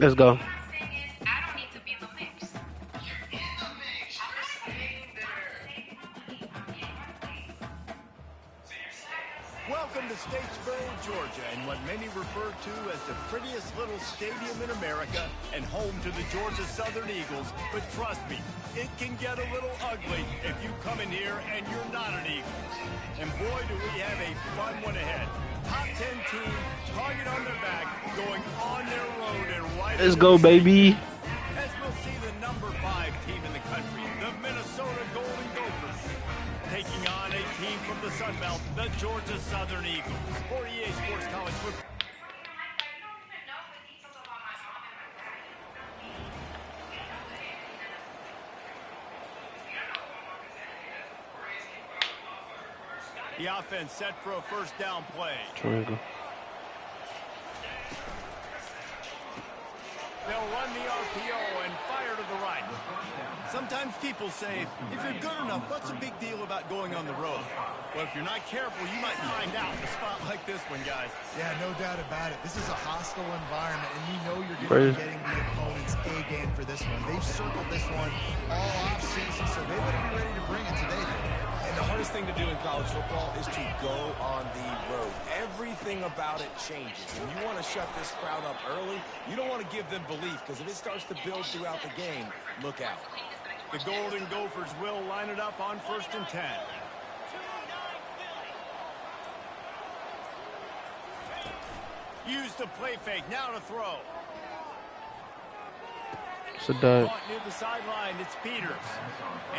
Let's go. Welcome to Statesboro, Georgia, and what many refer to as the prettiest little stadium in America and home to the Georgia Southern Eagles. But trust me, it can get a little ugly if you come in here and you're not an Eagle. And boy, do we have a fun one ahead. Top 10 team, target on their back, going on their road and right. Let's go, baby. As we'll see the number 5 team in the country, the Minnesota Golden Gophers, taking on a team from the Sun Belt, the Georgia Southern Eagles. For EA Sports College Football. The offense set for a first down play. Triangle. They'll run the RPO and fire to the right. Sometimes people say, if you're good enough, what's a big deal about going on the road? Well, if you're not careful, you might find out in a spot like this one, guys. Yeah, no doubt about it. This is a hostile environment, and you know you're going to be getting the opponent's A game for this one. They've circled this one all offseason, so they better be ready to bring it today. And the hardest thing to do in college football is to go on the road. Everything about it changes. And you want to shut this crowd up early. You don't want to give them belief, because if it starts to build throughout the game, look out. The Golden Gophers will line it up on 1st and 10. Use the play fake. Now to throw. It's a dud. Near the sideline, it's Peters.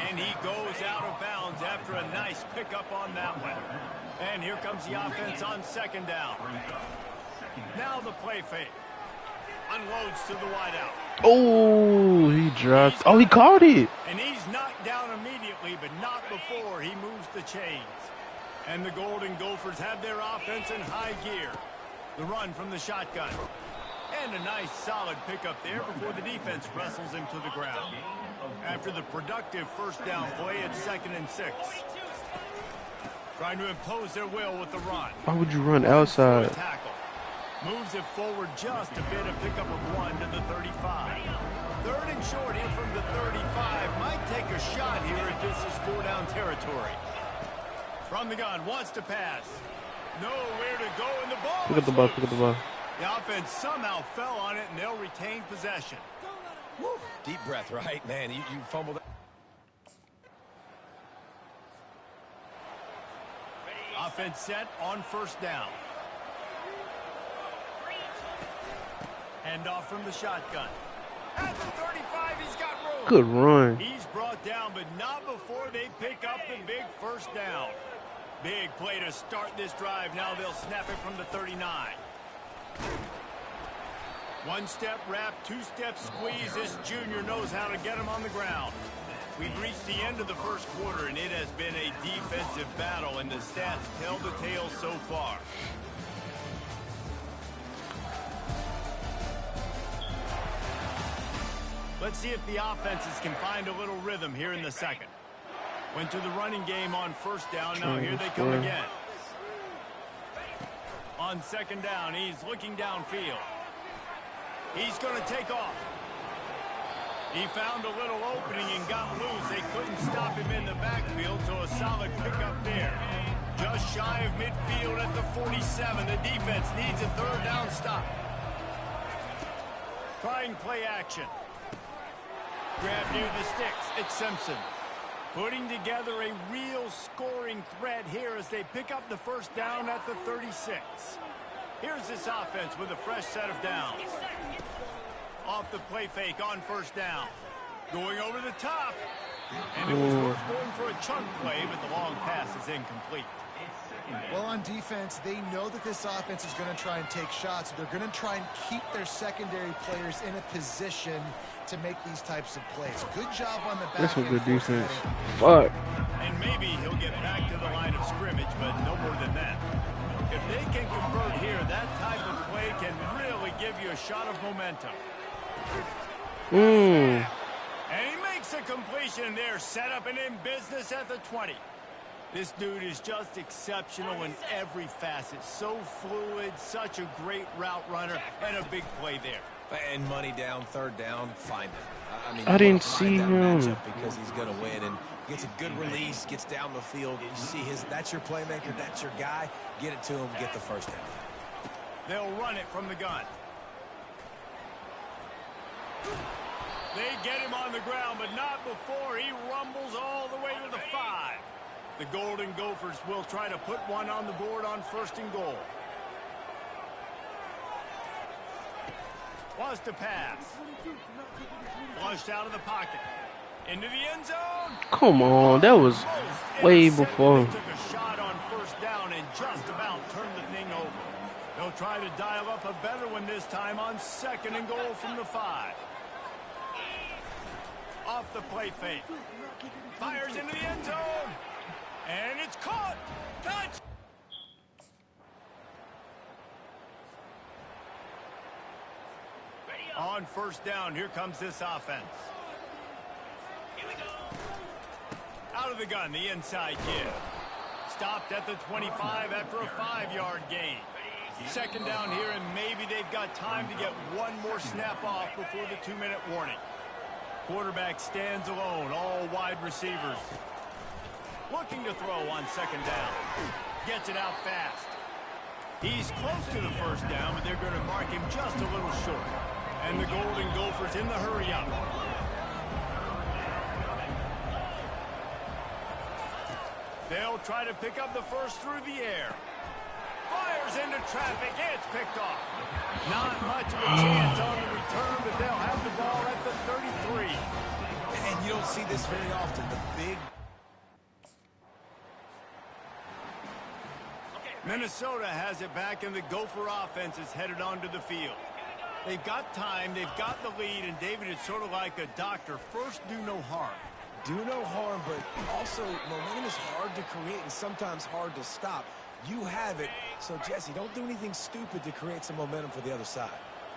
And he goes out of bounds after a nice pickup on that one. And here comes the offense on 2nd down. Now the play fake. Unloads to the wideout. Oh, he dropped. Oh, he caught it. And he's knocked down immediately, but not before he moves the chains. And the Golden Gophers have their offense in high gear. The run from the shotgun. And a nice solid pickup there before the defense wrestles him to the ground. After the productive first down play, it's 2nd and 6. Trying to impose their will with the run. Why would you run outside? Tackle. Moves it forward just a bit, a pickup of 1 to the 35. 3rd and short in from the 35. Might take a shot here if this is 4-down territory. From the gun, wants to pass. Nowhere to go, and the ball. Look at the ball, look at the ball. The offense somehow fell on it, and they'll retain possession. Woo. Deep breath, right? Man, you fumbled. Offense set on 1st down. Hand off from the shotgun. At the 35, he's got room. Good run. He's brought down, but not before they pick up the big first down. Big play to start this drive. Now they'll snap it from the 39. 1-step wrap, 2-step squeeze. This junior knows how to get him on the ground. We've reached the end of the first quarter, and it has been a defensive battle, and the stats tell the tale so far. Let's see if the offenses can find a little rhythm here in the second. Went to the running game on 1st down. Now here they come again. On 2nd down, he's looking downfield. He's going to take off. He found a little opening and got loose. They couldn't stop him in the backfield, so a solid pickup there. Just shy of midfield at the 47. The defense needs a 3rd down stop. Trying play action. Grab near the sticks. It's Simpson. Putting together a real scoring threat here as they pick up the 1st down at the 36. Here's this offense with a fresh set of downs. Off the play fake on 1st down. Going over the top. And it was worth going for a chunk play, but the long pass is incomplete. Well, on defense, they know that this offense is going to try and take shots. They're going to try and keep their secondary players in a position to make these types of plays. Good job on the back. That's some good defense. Fuck. And maybe he'll get back to the line of scrimmage, but no more than that. If they can convert here, that type of play can really give you a shot of momentum. And he makes a completion there, set up and in business at the 20. This dude is just exceptional in every facet. So fluid, such a great route runner, and a big play there. And money down, third down, find him. I mean, I didn't see that him. matchup because he's going to win and gets a good release, gets down the field. You see that's your playmaker, that's your guy. Get it to him, get the first down. They'll run it from the gun. They get him on the ground, but not before he rumbles all the way to the 5. The Golden Gophers will try to put one on the board on 1st and goal. Wants to pass. Flushed out of the pocket. Into the end zone. Come on, that was way before. They took a shot on 1st down and just about turned the thing over. They'll try to dial up a better one this time on 2nd and goal from the 5. Off the play fake. Fires into the end zone. And it's caught. Touch. On 1st down, here comes this offense. Out of the gun, the inside give. Stopped at the 25 after a 5-yard gain. 2nd down here, and maybe they've got time to get one more snap off before the 2-minute warning. Quarterback stands alone, all wide receivers. Looking to throw on 2nd down. Gets it out fast. He's close to the 1st down, but they're going to mark him just a little short. And the Golden Gophers in the hurry-up. They'll try to pick up the 1st through the air. Fires into traffic. It's picked off. Not much of a chance on the return, but they'll have the ball at the 33. And you don't see this very often. The big... Minnesota has it back, and the Gopher offense is headed onto the field. They've got time, they've got the lead, and David, it's sort of like a doctor. First, do no harm. Do no harm, but also momentum is hard to create and sometimes hard to stop. You have it, so Jesse, don't do anything stupid to create some momentum for the other side.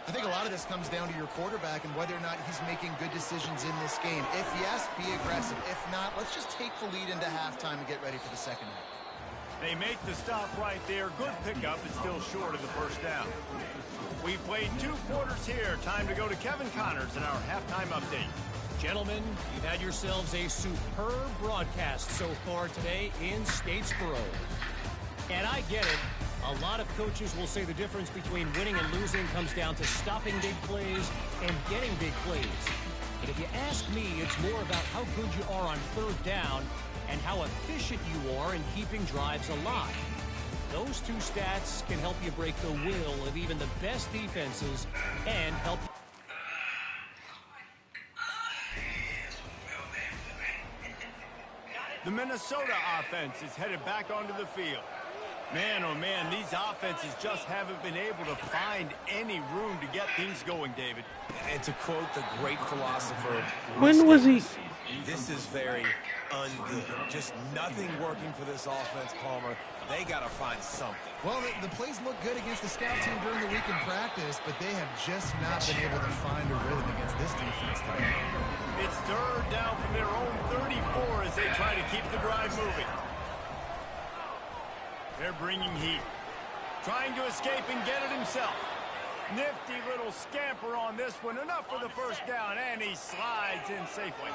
I think a lot of this comes down to your quarterback and whether or not he's making good decisions in this game. If yes, be aggressive. If not, let's just take the lead into halftime and get ready for the 2nd half. They make the stop right there. Good pickup, but still short of the 1st down. We've played 2 quarters here. Time to go to Kevin Connors in our halftime update. Gentlemen, you've had yourselves a superb broadcast so far today in Statesboro. And I get it. A lot of coaches will say the difference between winning and losing comes down to stopping big plays and getting big plays. But if you ask me, it's more about how good you are on 3rd down and how efficient you are in keeping drives alive. Those 2 stats can help you break the will of even the best defenses and help. The Minnesota offense is headed back onto the field. Man, oh man, these offenses just haven't been able to find any room to get things going, David. And to quote the great philosopher, When was he? this is very ungood. Just nothing working for this offense, Palmer. They got to find something. Well, the plays look good against the scout team during the week in practice, but they have just not been able to find a rhythm against this defense today. It's 3rd down from their own 34 as they try to keep the drive moving. They're bringing heat. Trying to escape and get it himself. Nifty little scamper on this one. Enough for the 1st down, and he slides in safely.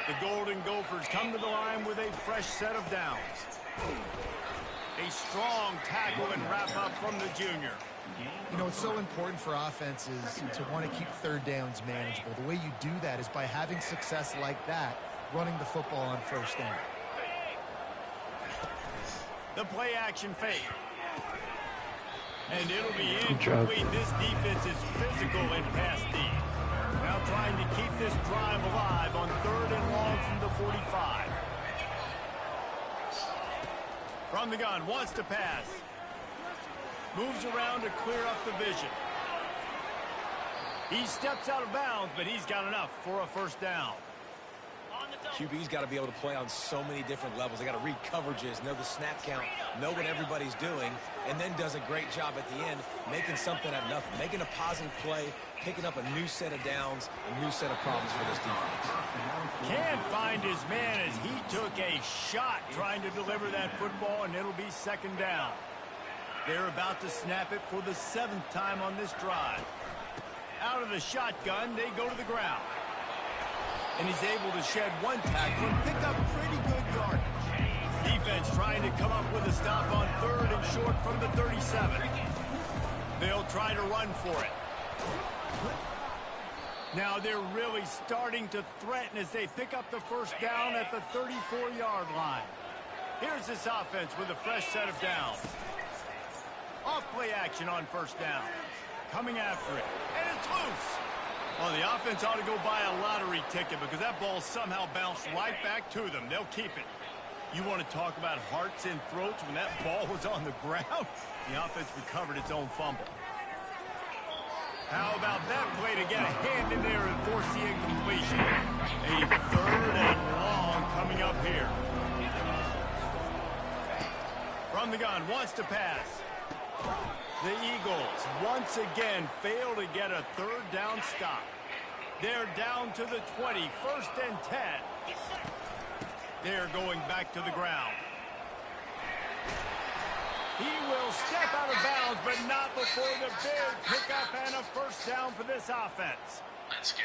The Golden Gophers come to the line with a fresh set of downs. A strong tackle and wrap-up from the junior. You know, it's so important for offenses to want to keep 3rd downs manageable. The way you do that is by having success like that, running the football on 1st down. The play action fake. And it'll be incomplete. This defense is physical and pass deep. Now trying to keep this drive alive on 3rd and long from the 45. From the gun, wants to pass. Moves around to clear up the vision. He steps out of bounds, but he's got enough for a 1st down. QB's got to be able to play on so many different levels. They got to read coverages, know the snap count, know what everybody's doing, and then does a great job at the end making something out of nothing, making a positive play, picking up a new set of downs, a new set of problems for this defense. Can't find his man as he took a shot trying to deliver that football, and it'll be 2nd down. They're about to snap it for the 7th time on this drive. Out of the shotgun, they go to the ground. And he's able to shed one tackle and pick up pretty good yardage. Defense trying to come up with a stop on 3rd and short from the 37. They'll try to run for it. Now they're really starting to threaten as they pick up the first down at the 34-yard line. Here's this offense with a fresh set of downs. Off-play action on first down. Coming after it. And it's loose. Well, the offense ought to go buy a lottery ticket because that ball somehow bounced right back to them. They'll keep it. You want to talk about hearts and throats when that ball was on the ground? The offense recovered its own fumble. How about that play to get a hand in there and force the incompletion? A 3rd and long coming up here. From the gun, wants to pass. The Eagles once again fail to get a 3rd down stop. They're down to the 20, 1st and 10. They're going back to the ground. He will step out of bounds, but not before the big pickup and a first down for this offense.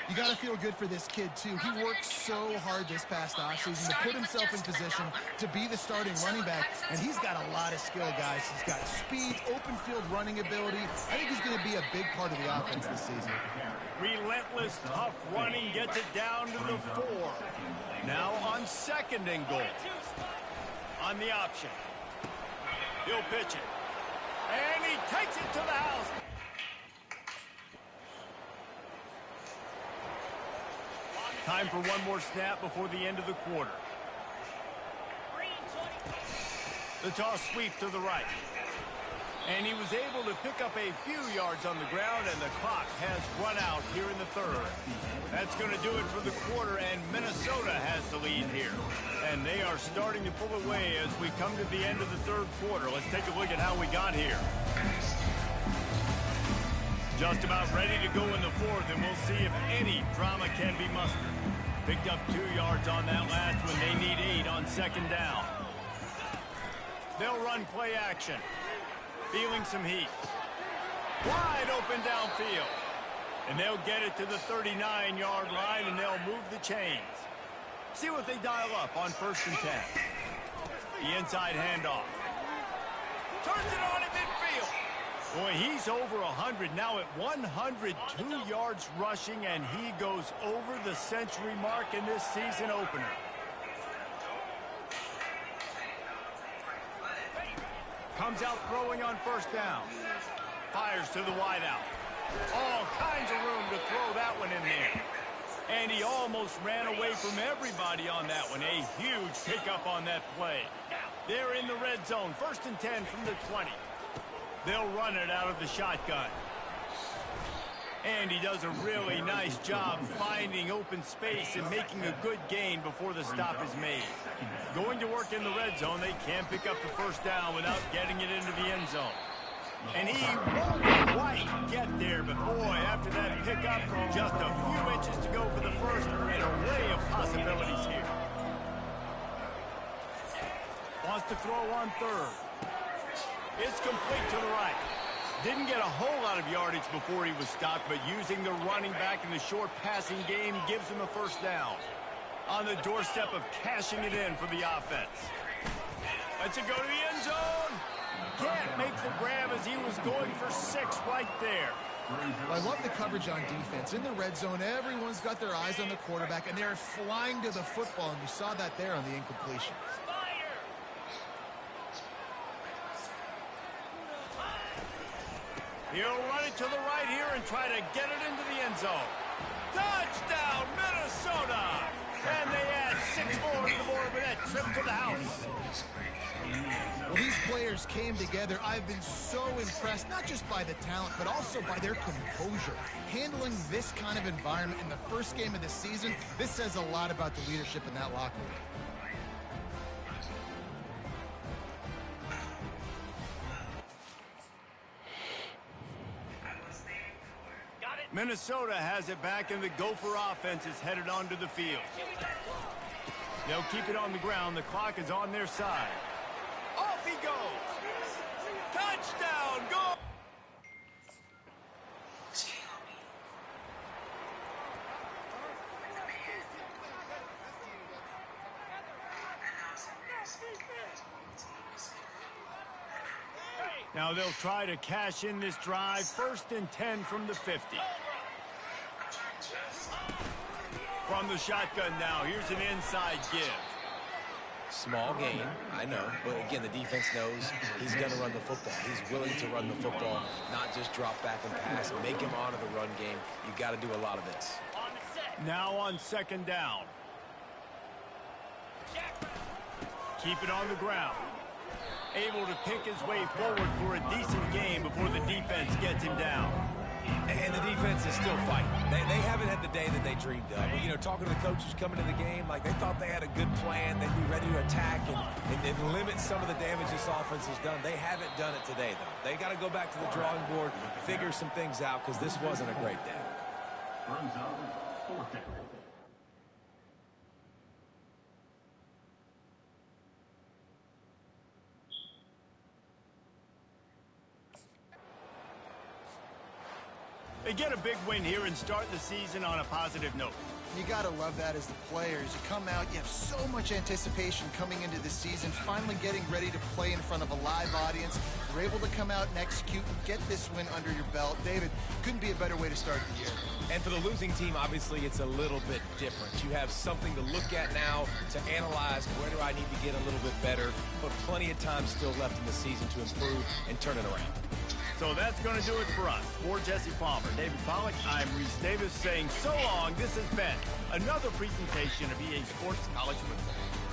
You got to feel good for this kid, too. He worked so hard this past offseason to put himself in position to be the starting running back, and he's got a lot of skill, guys. He's got speed, open field running ability. I think he's going to be a big part of the offense this season. Relentless, tough running gets it down to the 4. Now on 2nd and goal. On the option. He'll pitch it. And he takes it to the house. Time for one more snap before the end of the quarter. The toss sweep to the right. And he was able to pick up a few yards on the ground, and the clock has run out here in the 3rd. That's going to do it for the quarter, and Minnesota has the lead here. And they are starting to pull away as we come to the end of the 3rd quarter. Let's take a look at how we got here. Just about ready to go in the 4th, and we'll see if any drama can be mustered. Picked up 2 yards on that last one. They need 8 on 2nd down. They'll run play action. Feeling some heat. Wide open downfield. And they'll get it to the 39-yard line, and they'll move the chains. See what they dial up on 1st and 10. The inside handoff. Turns it on at midfield. Boy, he's over 100 now at 102 yards rushing, and he goes over the century mark in this season opener. Comes out throwing on first down. Fires to the wideout. All kinds of room to throw that one in there. And he almost ran away from everybody on that one. A huge pickup on that play. They're in the red zone. 1st and 10 from the 20. They'll run it out of the shotgun. And he does a really nice job finding open space and making a good gain before the stop is made. Going to work in the red zone, they can't pick up the first down without getting it into the end zone. And he won't quite get there, but boy, after that pickup, just a few inches to go for the first, an array of possibilities here. Wants to throw on 3rd. It's complete to the right. Didn't get a whole lot of yardage before he was stopped, but using the running back in the short passing game gives him a first down. On the doorstep of cashing it in for the offense. Let's it go to the end zone. Can't make the grab as he was going for 6 right there. Well, I love the coverage on defense. In the red zone, everyone's got their eyes on the quarterback, and they're flying to the football, and you saw that there on the incompletion. He'll run it to the right here and try to get it into the end zone. Touchdown, Minnesota! And they add 6 more to the board with that trip to the house. Well, these players came together. I've been so impressed, not just by the talent, but also by their composure. Handling this kind of environment in the first game of the season, this says a lot about the leadership in that locker room. Minnesota has it back, and the Gopher offense is headed onto the field. They'll keep it on the ground. The clock is on their side. Off he goes. Touchdown, go! Now they'll try to cash in this drive. 1st and 10 from the 50. From the shotgun now, here's an inside give. Small game, I know, but again, the defense knows he's going to run the football. He's willing to run the football, not just drop back and pass. Make him honor the run game. You got to do a lot of this. Now on 2nd down. Keep it on the ground. Able to pick his way forward for a decent game before the defense gets him down. And the defense is still fighting. They haven't had the day that they dreamed of. You know, talking to the coaches coming to the game, like they thought they had a good plan. They'd be ready to attack and limit some of the damage this offense has done. They haven't done it today, though. They got to go back to the drawing board, figure some things out, because this wasn't a great day. They get a big win here and start the season on a positive note. You got to love that as the players. You come out, you have so much anticipation coming into the season, finally getting ready to play in front of a live audience. You're able to come out and execute and get this win under your belt. David, couldn't be a better way to start the year. And for the losing team, obviously, it's a little bit different. You have something to look at now to analyze where do I need to get a little bit better, but plenty of time still left in the season to improve and turn it around. So that's going to do it for us. For Jesse Palmer, David Pollack, I'm Reese Davis saying so long. This has been another presentation of EA Sports College Football.